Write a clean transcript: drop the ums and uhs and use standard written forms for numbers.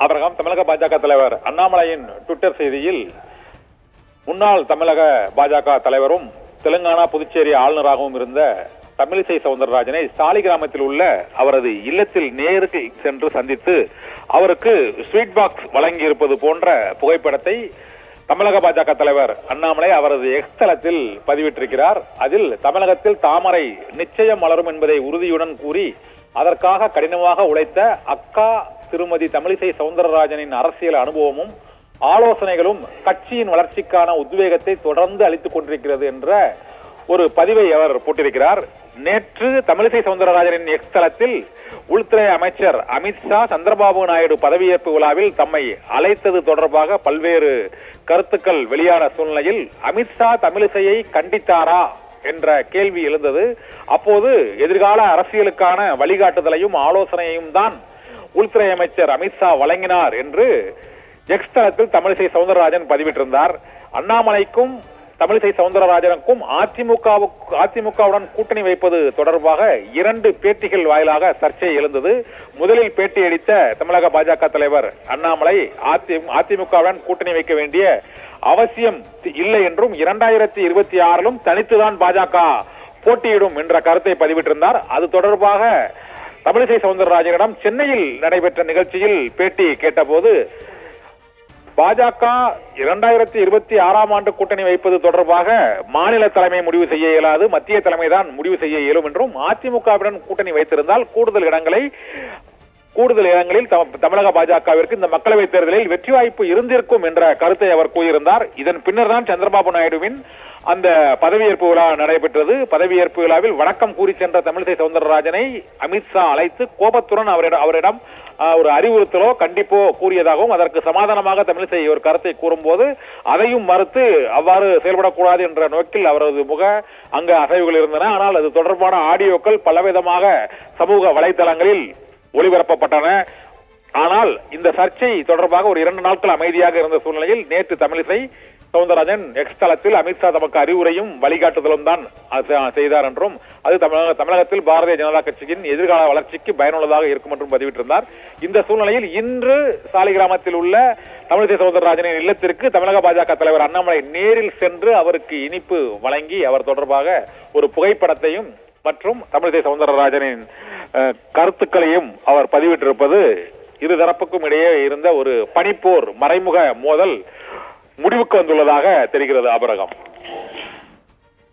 Abraham, தமிழக பாஜக தலைவர் அண்ணாமலையின் ட்விட்டர் செய்தியில் முன்னாள் தமிழக பாஜக தலைவரும் தெலுங்கானா புதுச்சேரி ஆளுநராகவும் இருந்த தமிழிசை சவுந்தரராஜனை சாலிகிராமத்தில் உள்ள அவரது இல்லத்தில் நேருக்கு சென்று சந்தித்து அவருக்கு ஸ்வீட் பாக்ஸ் வழங்கியிருப்பது போன்ற புகைப்படத்தை தமிழக பாஜக தலைவர் அண்ணாமலை அவரது எக்ஸ் தளத்தில் பதிவிட்டிருக்கிறார். அதில் தமிழகத்தில் தாமரை நிச்சயம் மலரும் என்பதை உறுதியுடன் கூறி அதற்காக கடினமாக உழைத்த அக்கா திருமதி தமிழிசை சவுந்தரராஜனின் அரசியல் அனுபவமும் ஆலோசனைகளும் கட்சியின் வளர்ச்சிக்கான உத்வேகத்தை தொடர்ந்து அளித்துக் கொண்டிருக்கிறது என்ற ஒரு பதிவை அவர் போட்டிருக்கிறார். நேற்று தமிழிசை சவுந்தரராஜனின் எக்ஸ் தளத்தில் உள்துறை அமைச்சர் அமித்ஷா சந்திரபாபு நாயுடு பதவியேற்பு விழாவில் தம்மை அழைத்தது தொடர்பாக பல்வேறு கருத்துக்கள் வெளியான சூழ்நிலையில் அமித்ஷா தமிழிசையை கண்டித்தாரா என்ற கேள்வி எழுந்தது. அப்போது எதிர்கால அரசியலுக்கான வழிகாட்டுதலையும் ஆலோசனையையும் தான் உள்துறை அமைச்சர் அமித்ஷா வழங்கினார் என்று எக்ஸ் தளத்தில் தமிழிசை சவுந்தரராஜன் பதிவிட்டிருந்தார். அண்ணாமலைக்கும் தமிழிசை சவுந்தரராஜனுக்கும் அதிமுகவுடன் கூட்டணி வைப்பது தொடர்பாக 2 பேட்டிகள் வாயிலாக சர்ச்சை எழுந்தது. முதலில் பேட்டியளித்த தமிழக பாஜக தலைவர் அண்ணாமலை அதிமுகவுடன் கூட்டணி வைக்க வேண்டிய அவசியம் இல்லை என்றும் 2026லும் தனித்துதான் பாஜக போட்டியிடும் என்ற கருத்தை பதிவிட்டிருந்தார். அது தொடர்பாக தமிழிசை சவுந்தரராஜனிடம் சென்னையில் நடைபெற்ற நிகழ்ச்சியில் பேட்டி கேட்டபோது பாஜக 2026ஆம் ஆண்டு கூட்டணி வைப்பது தொடர்பாக மாநில தலைமை முடிவு செய்ய இயலாது, மத்திய தலைமைதான் முடிவு செய்ய இயலும் என்றும் அதிமுகவுடன் கூட்டணி வைத்திருந்தால் கூடுதல் இடங்களில் தமிழக பாஜகவிற்கு இந்த மக்களவைத் தேர்தலில் வெற்றி வாய்ப்பு இருந்திருக்கும் என்ற கருத்தை அவர் கூறியிருந்தார். இதன் பின்னர் தான் சந்திரபாபு நாயுடுவின் அந்த பதவியேற்பு விழா நடைபெற்றது. பதவியேற்பு விழாவில் வணக்கம் கூறி சென்ற தமிழிசை சவுந்தரராஜனை அமித்ஷா அழைத்து கோபத்துடன் அவரிடம் ஒரு அறிவுறுத்தலோ கண்டிப்போ கூறியதாகவும் அதற்கு சமாதானமாக தமிழிசை ஒரு கருத்தை கூறும்போது அதையும் மறுத்து அவ்வாறு செயல்படக்கூடாது என்ற நோக்கில் அவரது அங்கு அசைவுகள் இருந்தன. ஆனால் அது தொடர்பான ஆடியோக்கள் பலவிதமாக சமூக வலைதளங்களில் ஒளிபரப்பப்பட்டன. ஆனால் இந்த சர்ச்சை தொடர்பாக ஒரு 2 நாட்கள் அமைதியாக இருந்த சூழ்நிலையில் நேற்று தமிழிசை சவுந்தரராஜன் எக்ஸ் தளத்தில் அமித்ஷா தமக்கு அறிவுரையும் வழிகாட்டுதலும் தான் செய்தார் என்றும் அது தமிழகத்தில் பாரதிய ஜனதா கட்சியின் எதிர்கால வளர்ச்சிக்கு பயனுள்ளதாக இருக்கும் என்றும் பதிவிட்டிருந்தார். இந்த சூழ்நிலையில் இன்று சாலிகிராமத்தில் உள்ள தமிழிசை சவுந்தரராஜனின் இல்லத்திற்கு தமிழக பாஜக தலைவர் அண்ணாமலை நேரில் சென்று அவருக்கு இனிப்பு வழங்கி அவர் தொடர்பாக ஒரு புகைப்படத்தையும் மற்றும் தமிழிசை சவுந்தரராஜனின் கருத்துக்களையும் அவர் பதிவிட்டிருப்பது இருதரப்புக்கும் இடையே இருந்த ஒரு பனிப்போர் மறைமுக மோதல் முடிவுக்கு வந்துள்ளதாக தெரிகிறது. ஆபிரகாம்.